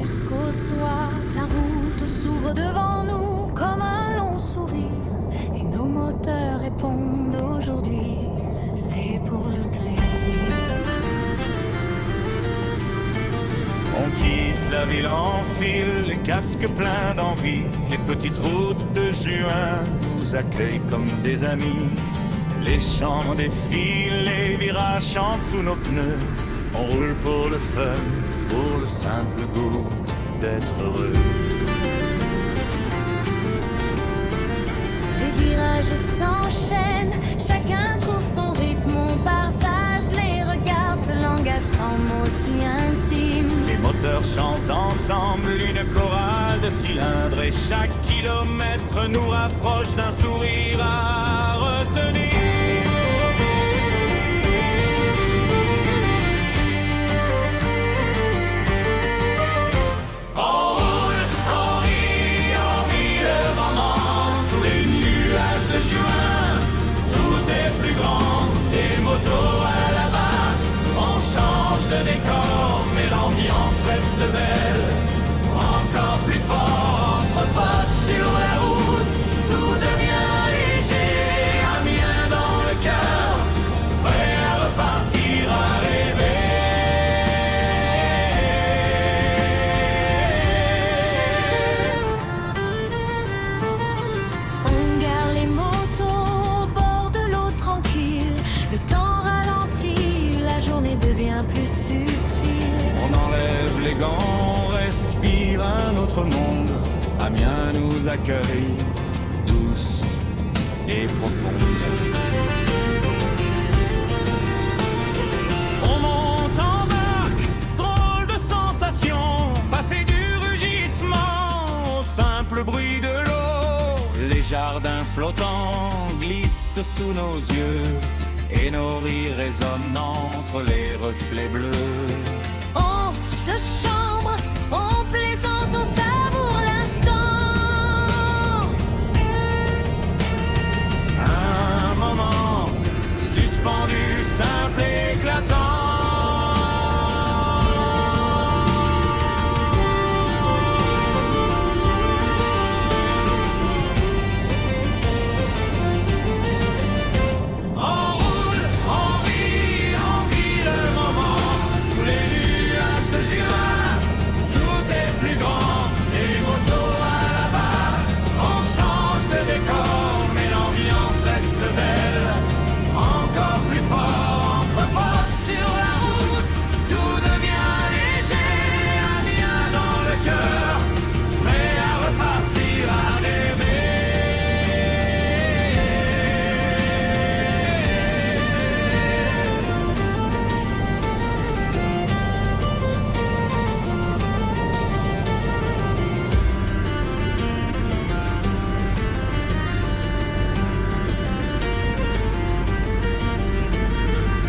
jusqu'au soir. La route s'ouvre devant nous comme un long sourire, et nos moteurs répondent aujourd'hui, c'est pour le plaisir. On quitte la ville en file, les casques pleins d'envie. Les petites routes de juin nous accueillent comme des amis. Les champs défilent, les virages chantent sous nos pneus. On roule pour le fun, pour le simple goût d'être heureux. Les virages s'enchaînent, chacun trouve son rythme. On partage les regards, ce langage sans mots si intime. Les moteurs chantent ensemble une chorale de cylindres, et chaque kilomètre nous rapproche d'un sourire à retenir. Juin, tout est plus grand, des motos à la barre. On change de décor, mais l'ambiance reste belle. Encore plus fort, entre potes sur la route, tout devient léger, Amiens dans le cœur, prêt à repartir, à rêver. On gare les motos au bord de l'eau tranquille. Le temps ralentit, la journée devient plus subtile. On enlève les gants, on respire un autre monde. Amiens nous accueille, douce et profonde. On monte en barque, drôle de sensation. Passer du rugissement au simple bruit de l'eau. Les jardins flottants glissent sous nos yeux, et nos rires résonnent entre les reflets bleus. On se chambre, on plaisante, on savoure l'instant. Un moment suspendu, simple et éclatant.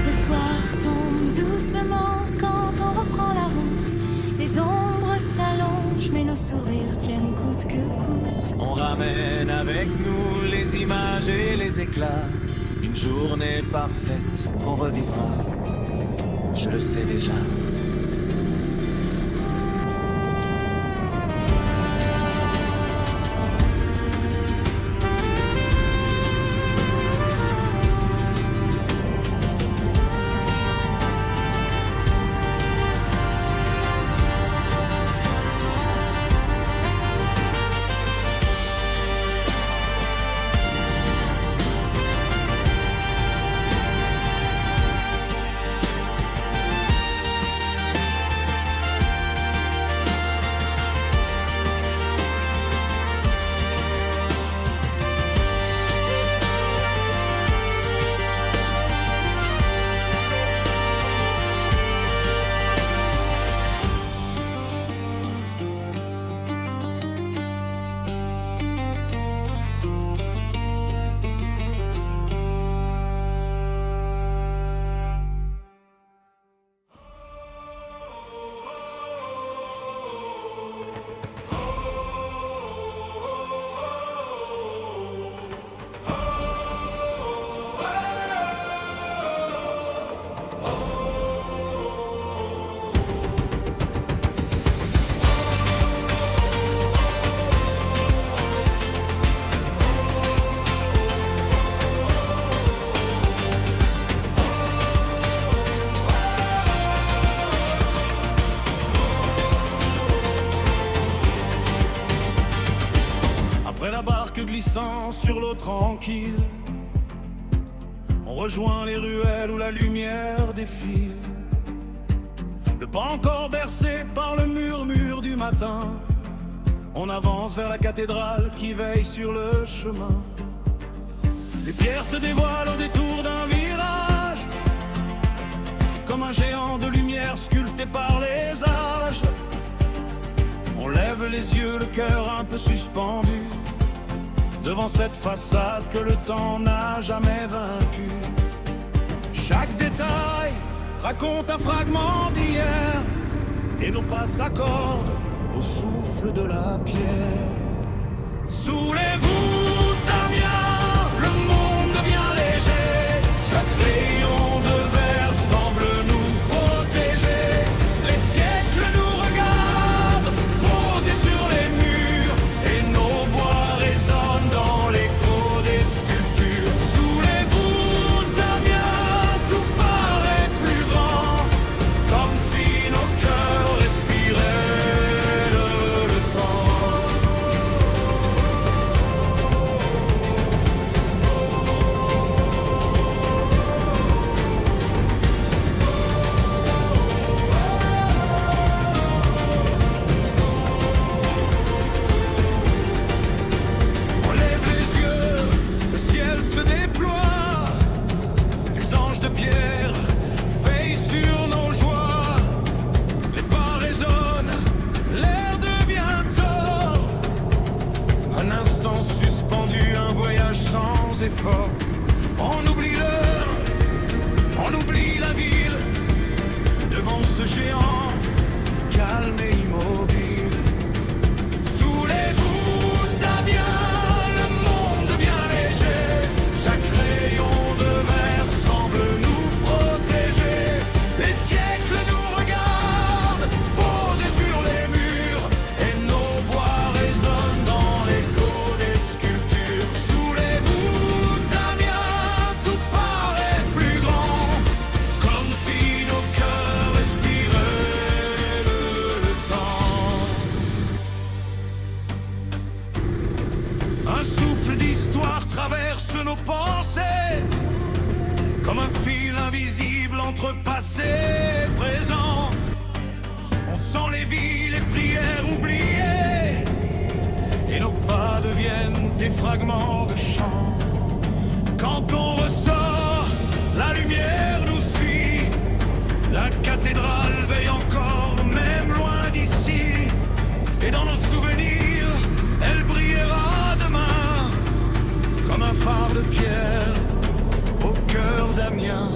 Le soir tombe doucement quand on reprend la route. Les ombres s'allongent, mais nos sourires tiennent coûte que coûte. On ramène avec nous les images et les éclats. Une journée parfaite qu'on revivra, je le sais déjà. la barque glissant sur l'eau tranquille. On rejoint les ruelles où la lumière défile. Le pas encore bercé par le murmure du matin. On avance vers la cathédrale qui veille sur le chemin. Les pierres se dévoilent au détour d'un virage, comme un géant de lumière sculpté par les âges. On lève les yeux, le cœur un peu suspendu, devant cette façade que le temps n'a jamais vaincue. Chaque détail raconte un fragment d'hier, et nos pas s'accordent au souffle de la pierre. Sous les voûtes d'Amiens, le monde devient léger. Chaque rayon de verre semble nous protéger. Les siècles nous regardent, posés sur les murs, et nos voix résonnent dans l'écho des sculptures. Sous les voûtes d'Amiens, tout paraît plus grand, comme si nos cœurs respiraient le temps. On lève les yeux, le ciel se déploie. Les anges de pierre veillent sur nos joies. Les pas résonnent, l'air devient tort. Un instant suspendu, un voyage sans effort. On oublie l'heure, on oublie la ville, devant ce géant calme et immobile. Sous les voûtes d'Amiens, le monde devient léger. Chaque rayon de verre semble nous protéger. Les siècles nous regardent, posés sur les murs, et nos voix résonnent dans l'écho des sculptures. Sous les voûtes d'Amiens, tout paraît plus grand, comme si nos cœurs respiraient le temps. Un souffle d'histoire traverse nos pensées, comme un fil invisible entre passé et présent. On sent les vies, les prières oubliées, et nos pas deviennent des fragments de chant. Quand on ressort, la lumière nous suit. La cathédrale veille encore, même loin d'ici. Et dans nos souvenirs, elle brillera demain, comme un phare de pierre au cœur d'Amiens.